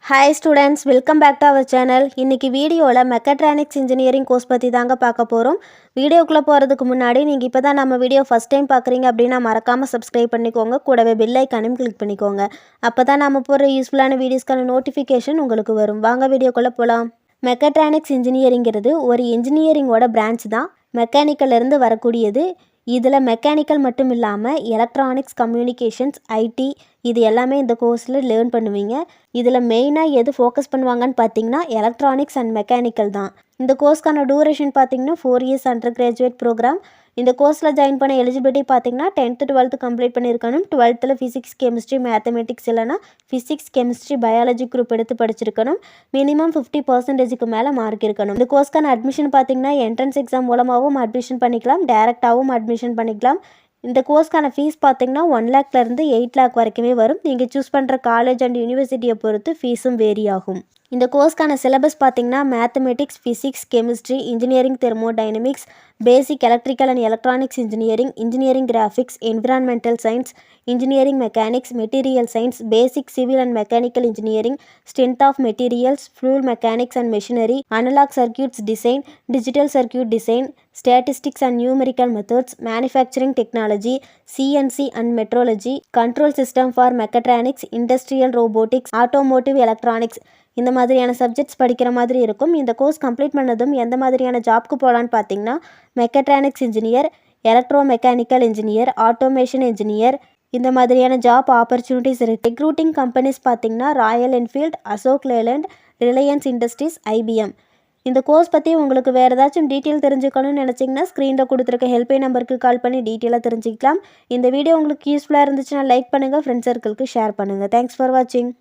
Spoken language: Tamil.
Hi students, welcome back to our channel. இன்னைக்கு வீடியோல மெக்காட்ரானிக்ஸ் இன்ஜினியரிங் கோர்ஸ் பத்தி தாங்க பார்க்க போறோம். வீடியோக்குள்ள போறதுக்கு முன்னாடி நீங்க இப்பதான் நம்ம வீடியோ ஃபர்ஸ்ட் டைம் பார்க்கறீங்க அப்படினா மறக்காம subscribe பண்ணிக்கோங்க. கூடவே bell ஐகானையும் கிளிக் பண்ணிக்கோங்க. அப்பதான் நாம போற யூஸ்ஃபுல்லான வீடியோஸ்க்கான நோட்டிஃபிகேஷன் உங்களுக்கு வரும். வாங்க வீடியோக்குள்ள போலாம். மெக்காட்ரானிக்ஸ் இன்ஜினியரிங்கிறது ஒரு இன்ஜினியரிங்கோட பிரான்ச் தான். மெக்கானிக்கல்ல இருந்து வரக்கூடியது. இதில் மெக்கானிக்கல் மட்டும் இல்லாமல் எலக்ட்ரானிக்ஸ், கம்யூனிகேஷன்ஸ், ஐடி இது எல்லாமே இந்த கோர்ஸில் லேர்ன் பண்ணுவீங்க. இதில் மெயினாக எது ஃபோக்கஸ் பண்ணுவாங்கன்னு பார்த்தீங்கன்னா எலக்ட்ரானிக்ஸ் அண்ட் மெக்கானிக்கல் தான். இந்த கோர்ஸ்க்கான டூரேஷன் பார்த்தீங்கன்னா 4 years அண்டர் கிராஜுவேட் ப்ரோக்ராம். இந்த கோர்ஸில் ஜாயின் பண்ண எலிஜிபிலிட்டி பார்த்தீங்கன்னா 10th 12th கம்ப்ளீட் பண்ணியிருக்கணும். 12th ஃபிசிக்ஸ், கெமிஸ்ட்ரி, மேத்தமெட்டிக்ஸ் இல்லைனா ஃபிசிக்ஸ், கெமிஸ்ட்ரி, பயாலஜி குரூப் எடுத்து படிச்சிருக்கணும். மினிமம் 50% மேலே மார்க் இருக்கணும். இந்த கோர்ஸ்க்கான அட்மிஷன் பார்த்தீங்கன்னா என்ட்ரன்ஸ் எக்ஸாம் மூலமாகவும் அட்மிஷன் பண்ணிக்கலாம், டேரெக்டாகவும் அட்மிஷன் பண்ணிக்கலாம். இந்த கோர்ஸ்க்கான ஃபீஸ் பார்த்தீங்கன்னா 1 lakhலேருந்து 8 lakh வரைக்குமே வரும். நீங்கள் சூஸ் பண்ணுற காலேஜ் அண்ட் யூனிவர்சிட்டியை பொறுத்து ஃபீஸும் வேரி ஆகும். இந்த கோர்ஸ்க்கான சிலபஸ் பார்த்தீங்கன்னா mathematics, physics, chemistry, engineering thermodynamics, basic electrical and electronics engineering, engineering graphics, environmental science, engineering mechanics, material science, basic civil and mechanical engineering, strength of materials, fluid mechanics and machinery, analog circuits design, digital circuit design, statistics and numerical methods, manufacturing technology, CNC and metrology, control system for mechatronics, industrial robotics, automotive electronics இந்த மாதிரியான சப்ஜெக்ட்ஸ் படிக்கிற மாதிரி இருக்கும். இந்த கோர்ஸ் கம்ப்ளீட் பண்ணதும் எந்த மாதிரியான ஜாப்க்கு போகலான்னு பார்த்தீங்கன்னா mechatronics engineer, electro mechanical engineer, automation engineer இந்த மாதிரியான ஜாப் ஆப்பர்ச்சுனிட்டிஸ் இருக்குது. ரெக்ரூட்டிங் கம்பெனிஸ் பார்த்தீங்கன்னா Royal Enfield, Ashok Leyland, Reliance Industries, IBM. இந்த கோர்ஸ் பற்றி உங்களுக்கு வேறு ஏதாச்சும் டீட்டெயில் தெரிஞ்சுக்கணும்னு நினச்சிங்கன்னா ஸ்க்ரீனில் கொடுத்துருக்க ஹெல்ப்லைன் நம்பருக்கு கால் பண்ணி டீட்டெயிலாக தெரிஞ்சுக்கலாம். இந்த வீடியோ உங்களுக்கு யூஸ்ஃபுல்லாக இருந்துச்சுன்னா லைக் பண்ணுங்கள், ஃப்ரெண்ட்ஸ் சர்க்கிளுக்கு ஷேர் பண்ணுங்கள். தேங்க்ஸ் ஃபார் வாட்சிங்.